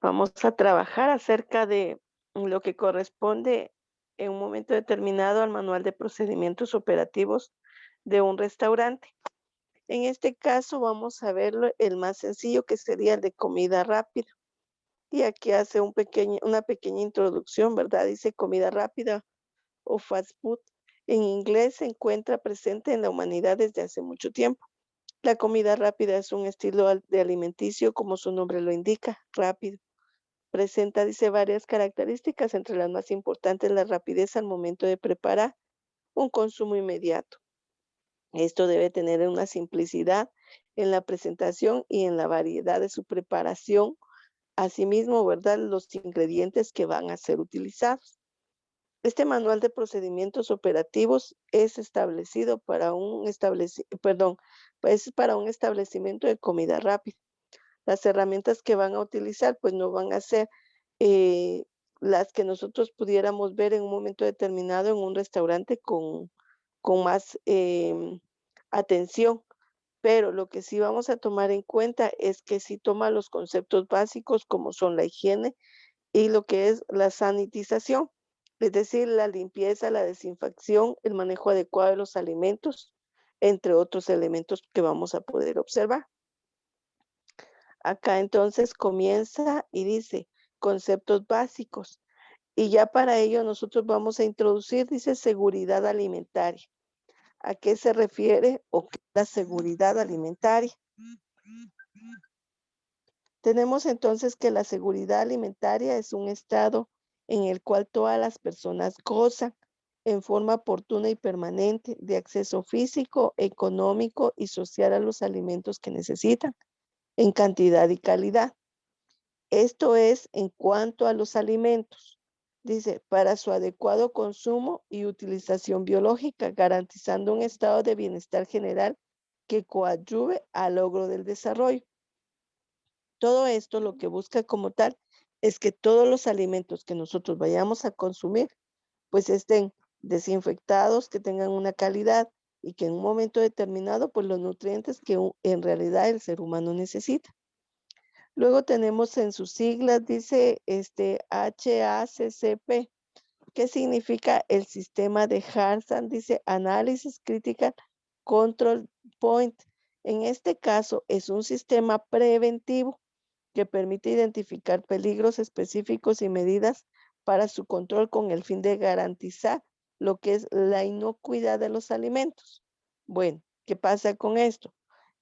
Vamos a trabajar acerca de lo que corresponde en un momento determinado al manual de procedimientos operativos de un restaurante. En este caso vamos a ver el más sencillo, que sería el de comida rápida. Y aquí hace una pequeña introducción, ¿verdad? Dice comida rápida o fast food. En inglés se encuentra presente en la humanidad desde hace mucho tiempo. La comida rápida es un estilo de alimenticio, como su nombre lo indica, rápido. Presenta, dice, varias características, entre las más importantes la rapidez al momento de preparar, un consumo inmediato. Esto debe tener una simplicidad en la presentación y en la variedad de su preparación. Asimismo, ¿verdad? Los ingredientes que van a ser utilizados. Este manual de procedimientos operativos es establecido para es para un establecimiento de comida rápida. Las herramientas que van a utilizar, pues no van a ser eh, las que nosotros pudiéramos ver en un momento determinado en un restaurante con más atención. Pero lo que sí vamos a tomar en cuenta es que sí toma los conceptos básicos como son la higiene y lo que es la sanitización, es decir, la limpieza, la desinfección, el manejo adecuado de los alimentos, entre otros elementos que vamos a poder observar. Acá entonces comienza y dice conceptos básicos. Y ya para ello nosotros vamos a introducir, dice, seguridad alimentaria. ¿A qué se refiere o qué es la seguridad alimentaria? Tenemos entonces que la seguridad alimentaria es un estado en el cual todas las personas gozan en forma oportuna y permanente de acceso físico, económico y social a los alimentos que necesitan en cantidad y calidad. Esto es en cuanto a los alimentos. Dice, para su adecuado consumo y utilización biológica, garantizando un estado de bienestar general que coadyuve al logro del desarrollo. Todo esto lo que busca como tal es que todos los alimentos que nosotros vayamos a consumir, pues estén desinfectados, que tengan una calidad y que en un momento determinado, pues los nutrientes que en realidad el ser humano necesita. Luego tenemos en sus siglas, dice HACCP, que significa el sistema de Harsan, dice Análisis Critical Control Point. En este caso es un sistema preventivo que permite identificar peligros específicos y medidas para su control con el fin de garantizar lo que es la inocuidad de los alimentos. Bueno, ¿qué pasa con esto?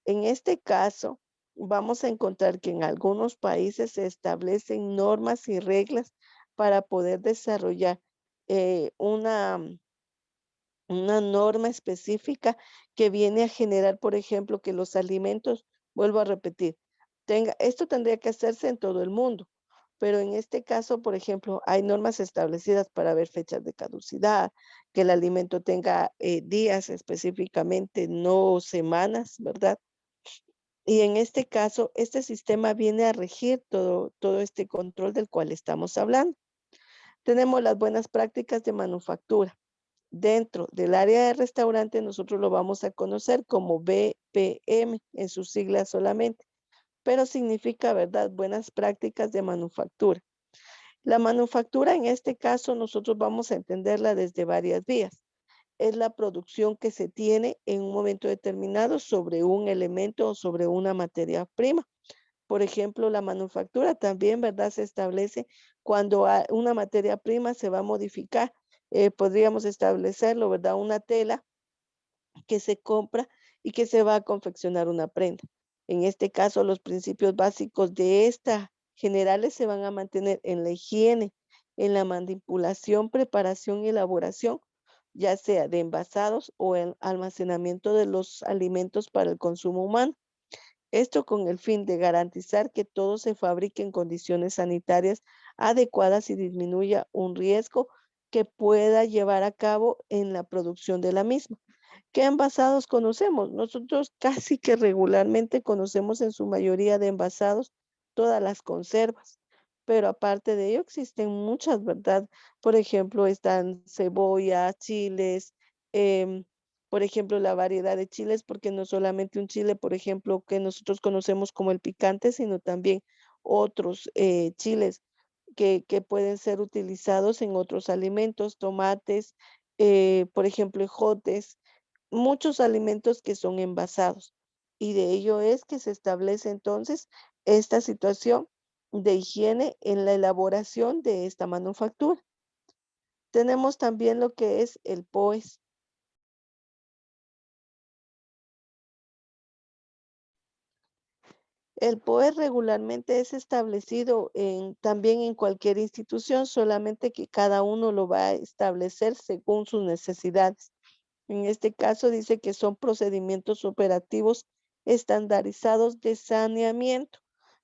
En este caso, vamos a encontrar que en algunos países se establecen normas y reglas para poder desarrollar una norma específica que viene a generar, por ejemplo, que los alimentos, vuelvo a repetir, esto tendría que hacerse en todo el mundo, pero en este caso, por ejemplo, hay normas establecidas para ver fechas de caducidad, que el alimento tenga días específicamente, no semanas, ¿verdad? Y en este caso, este sistema viene a regir todo este control del cual estamos hablando. Tenemos las buenas prácticas de manufactura. Dentro del área de restaurante, nosotros lo vamos a conocer como BPM en sus siglas solamente, pero significa, ¿verdad?, buenas prácticas de manufactura. La manufactura, en este caso, nosotros vamos a entenderla desde varias vías. Es la producción que se tiene en un momento determinado sobre un elemento o sobre una materia prima. Por ejemplo, la manufactura también, ¿verdad? Se establece cuando una materia prima se va a modificar. Podríamos establecerlo, ¿verdad? Una tela que se compra y que se va a confeccionar una prenda. En este caso, los principios básicos de esta generales se van a mantener en la higiene, en la manipulación, preparación y elaboración, ya sea de envasados o el almacenamiento de los alimentos para el consumo humano. Esto con el fin de garantizar que todo se fabrique en condiciones sanitarias adecuadas y disminuya un riesgo que pueda llevar a cabo en la producción de la misma. ¿Qué envasados conocemos? Nosotros casi que regularmente conocemos en su mayoría de envasados todas las conservas, pero aparte de ello existen muchas, ¿verdad? Por ejemplo, están cebolla, chiles, em, por ejemplo, la variedad de chiles, porque no solamente un chile, por ejemplo, que nosotros conocemos como el picante, sino también otros chiles que pueden ser utilizados en otros alimentos, tomates, por ejemplo, ejotes, muchos alimentos que son envasados. Y de ello es que se establece entonces esta situación de higiene en la elaboración de esta manufactura. Tenemos también lo que es el POES. El POES regularmente es establecido también en cualquier institución, solamente que cada uno lo va a establecer según sus necesidades. En este caso dice que son procedimientos operativos estandarizados de saneamiento.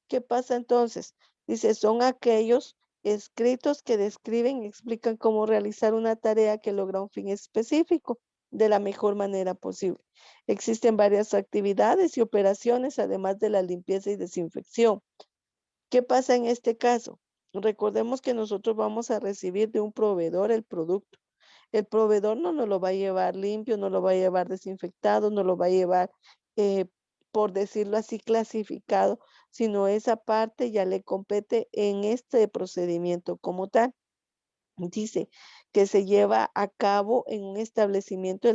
¿Qué pasa entonces? Dice, son aquellos escritos que describen y explican cómo realizar una tarea que logra un fin específico de la mejor manera posible. Existen varias actividades y operaciones, además de la limpieza y desinfección. ¿Qué pasa en este caso? Recordemos que nosotros vamos a recibir de un proveedor el producto. El proveedor no nos lo va a llevar limpio, no lo va a llevar desinfectado, no lo va a llevar, eh, por decirlo así, clasificado, sino esa parte ya le compete en este procedimiento como tal. Dice que se lleva a cabo en un establecimiento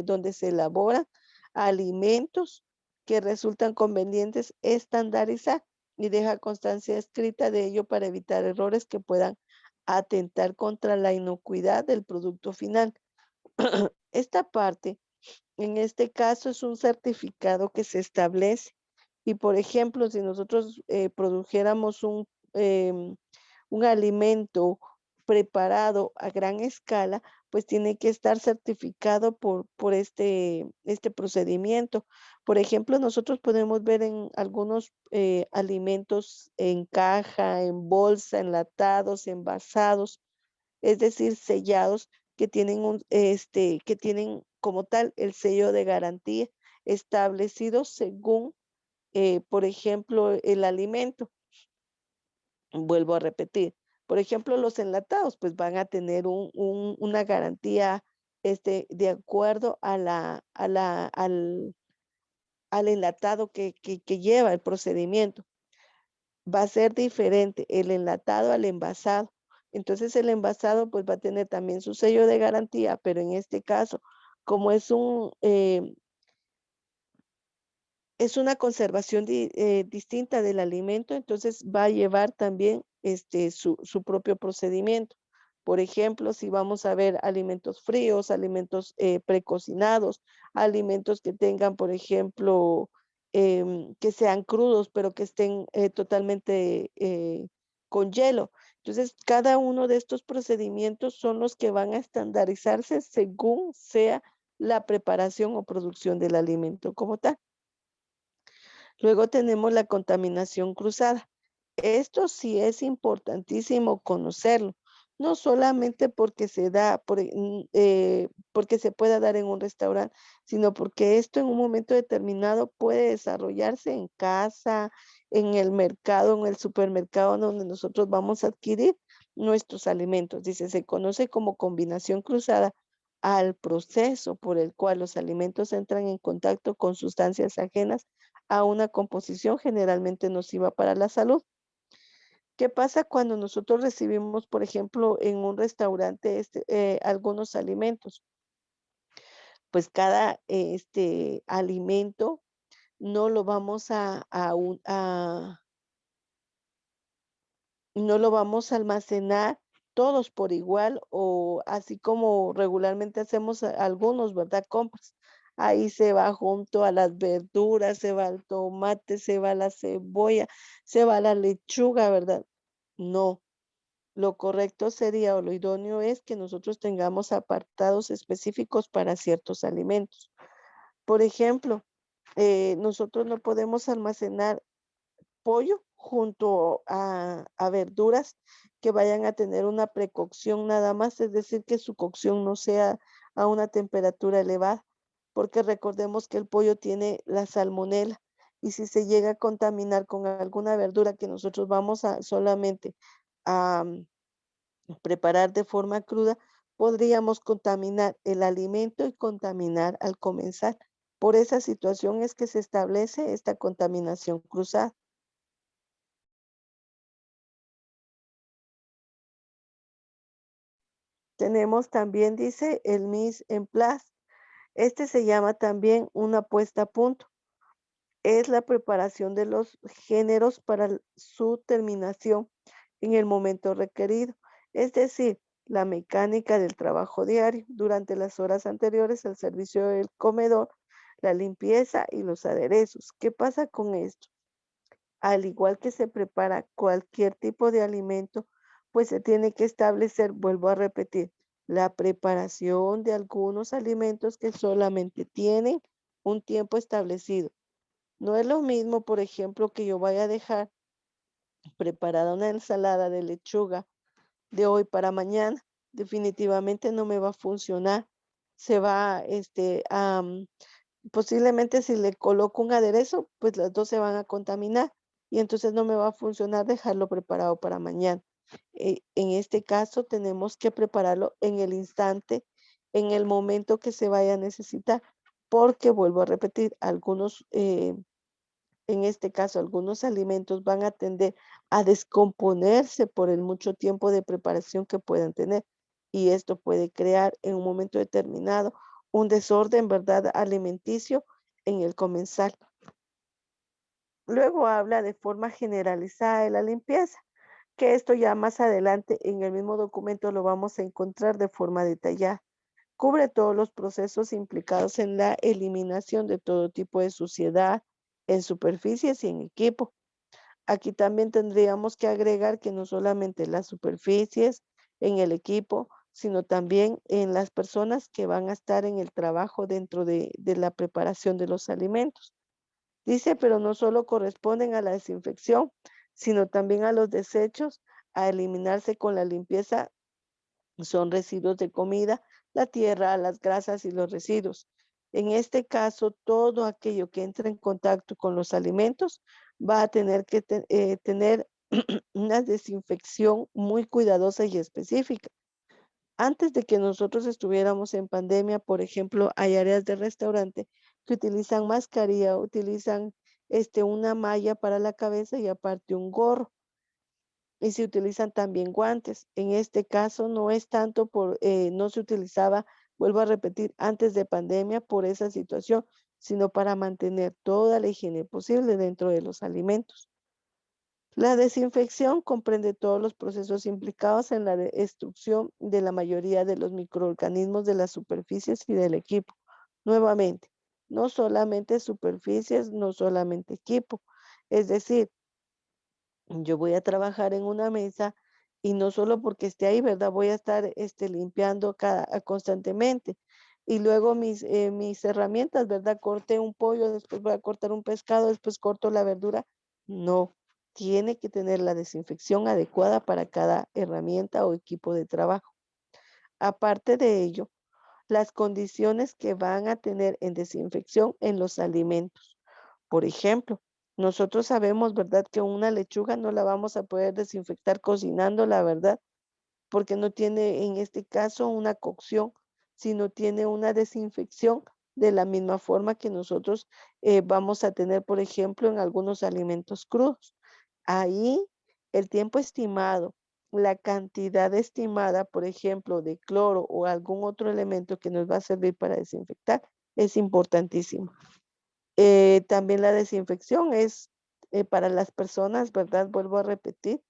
donde se elaboran alimentos que resultan convenientes estandarizar y deja constancia escrita de ello para evitar errores que puedan atentar contra la inocuidad del producto final. Esta parte, en este caso, es un certificado que se establece. Y, por ejemplo, si nosotros produjéramos un alimento preparado a gran escala, pues tiene que estar certificado por este procedimiento. Por ejemplo, nosotros podemos ver en algunos alimentos en caja, en bolsa, enlatados, envasados, es decir, sellados que tienen como tal el sello de garantía establecido según, por ejemplo, el alimento. Vuelvo a repetir, por ejemplo, los enlatados, pues van a tener una garantía, de acuerdo al enlatado que lleva el procedimiento. Va a ser diferente el enlatado al envasado. Entonces el envasado pues va a tener también su sello de garantía, pero en este caso, como es una conservación distinta del alimento, entonces va a llevar también su propio procedimiento. Por ejemplo, si vamos a ver alimentos fríos, alimentos precocinados, alimentos que tengan, por ejemplo, que sean crudos, pero que estén totalmente con hielo. Entonces, cada uno de estos procedimientos son los que van a estandarizarse según sea la preparación o producción del alimento como tal. Luego tenemos la contaminación cruzada. Esto sí es importantísimo conocerlo, no solamente porque porque se pueda dar en un restaurante, sino porque esto en un momento determinado puede desarrollarse en casa, en el mercado, en el supermercado donde nosotros vamos a adquirir nuestros alimentos. Dice, se conoce como combinación cruzada al proceso por el cual los alimentos entran en contacto con sustancias ajenas a una composición generalmente nociva para la salud. ¿Qué pasa cuando nosotros recibimos, por ejemplo, en un restaurante algunos alimentos? Pues cada alimento no lo vamos no lo vamos a almacenar todos por igual o así como regularmente hacemos algunos, ¿verdad? Compras. Ahí se va junto a las verduras, se va el tomate, se va la cebolla, se va la lechuga, ¿verdad? No, lo correcto sería o lo idóneo es que nosotros tengamos apartados específicos para ciertos alimentos. Por ejemplo, nosotros no podemos almacenar pollo junto a verduras que vayan a tener una precocción nada más, es decir, que su cocción no sea a una temperatura elevada, porque recordemos que el pollo tiene la salmonela y si se llega a contaminar con alguna verdura que nosotros vamos a solamente a preparar de forma cruda, podríamos contaminar el alimento y contaminar al comenzar. Por esa situación es que se establece esta contaminación cruzada. Tenemos también, dice, el mise en place. Este se llama también una puesta a punto. Es la preparación de los géneros para su terminación en el momento requerido, es decir, la mecánica del trabajo diario durante las horas anteriores al servicio del comedor, la limpieza y los aderezos. ¿Qué pasa con esto? Al igual que se prepara cualquier tipo de alimento, pues se tiene que establecer, vuelvo a repetir, la preparación de algunos alimentos que solamente tienen un tiempo establecido. No es lo mismo, por ejemplo, que yo vaya a dejar preparada una ensalada de lechuga de hoy para mañana. Definitivamente no me va a funcionar. Se va, posiblemente si le coloco un aderezo, pues las dos se van a contaminar y entonces no me va a funcionar dejarlo preparado para mañana. En este caso tenemos que prepararlo en el instante, en el momento que se vaya a necesitar, porque vuelvo a repetir, en este caso, algunos alimentos van a tender a descomponerse por el mucho tiempo de preparación que puedan tener. Y esto puede crear en un momento determinado un desorden, ¿verdad?, alimenticio en el comensal. Luego habla de forma generalizada de la limpieza, que esto ya más adelante en el mismo documento lo vamos a encontrar de forma detallada. Cubre todos los procesos implicados en la eliminación de todo tipo de suciedad en superficies y en equipo. Aquí también tendríamos que agregar que no solamente las superficies en el equipo, sino también en las personas que van a estar en el trabajo dentro de la preparación de los alimentos. Dice, pero no solo corresponden a la desinfección, sino también a los desechos a eliminarse con la limpieza son residuos de comida, la tierra, las grasas y los residuos. En este caso, todo aquello que entre en contacto con los alimentos va a tener que tener una desinfección muy cuidadosa y específica. Antes de que nosotros estuviéramos en pandemia, por ejemplo, hay áreas de restaurante que utilizan mascarilla, utilizan una malla para la cabeza y aparte un gorro y se utilizan también guantes. En este caso no es tanto no se utilizaba, vuelvo a repetir, antes de pandemia por esa situación, sino para mantener toda la higiene posible dentro de los alimentos. La desinfección comprende todos los procesos implicados en la destrucción de la mayoría de los microorganismos de las superficies y del equipo. Nuevamente, no solamente superficies, no solamente equipo. Es decir, yo voy a trabajar en una mesa y no solo porque esté ahí, ¿verdad? Voy a estar limpiando constantemente. Y luego mis herramientas, ¿verdad? Corté un pollo, después voy a cortar un pescado, después corto la verdura. No, tiene que tener la desinfección adecuada para cada herramienta o equipo de trabajo. Aparte de ello, las condiciones que van a tener en desinfección en los alimentos. Por ejemplo, nosotros sabemos, ¿verdad?, que una lechuga no la vamos a poder desinfectar cocinándola, ¿verdad? Porque no tiene en este caso una cocción, sino tiene una desinfección de la misma forma que nosotros vamos a tener, por ejemplo, en algunos alimentos crudos. Ahí el tiempo estimado, la cantidad estimada, por ejemplo, de cloro o algún otro elemento que nos va a servir para desinfectar es importantísimo. También la desinfección es para las personas, ¿verdad? Vuelvo a repetir,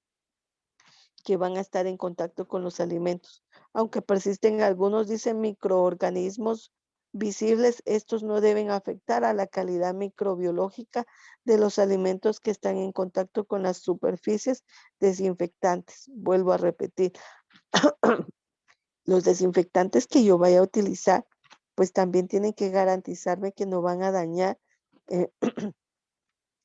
que van a estar en contacto con los alimentos. Aunque persisten algunos, dicen microorganismos visibles, estos no deben afectar a la calidad microbiológica de los alimentos que están en contacto con las superficies desinfectantes. Vuelvo a repetir, los desinfectantes que yo vaya a utilizar, pues también tienen que garantizarme que no van a dañar. eh,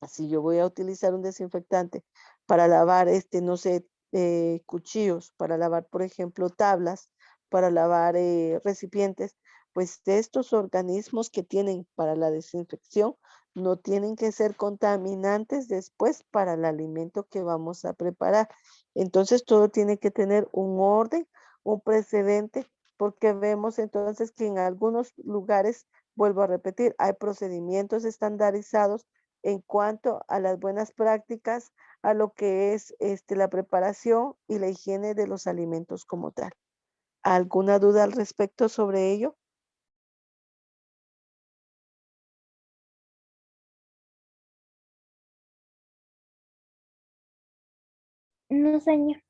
Si yo voy a utilizar un desinfectante para lavar, no sé, cuchillos, para lavar, por ejemplo, tablas, para lavar recipientes, pues de estos organismos que tienen para la desinfección no tienen que ser contaminantes después para el alimento que vamos a preparar. Entonces todo tiene que tener un orden, un precedente, porque vemos entonces que en algunos lugares, vuelvo a repetir, hay procedimientos estandarizados en cuanto a las buenas prácticas, a lo que es la preparación y la higiene de los alimentos como tal. ¿Alguna duda al respecto sobre ello? No, señor.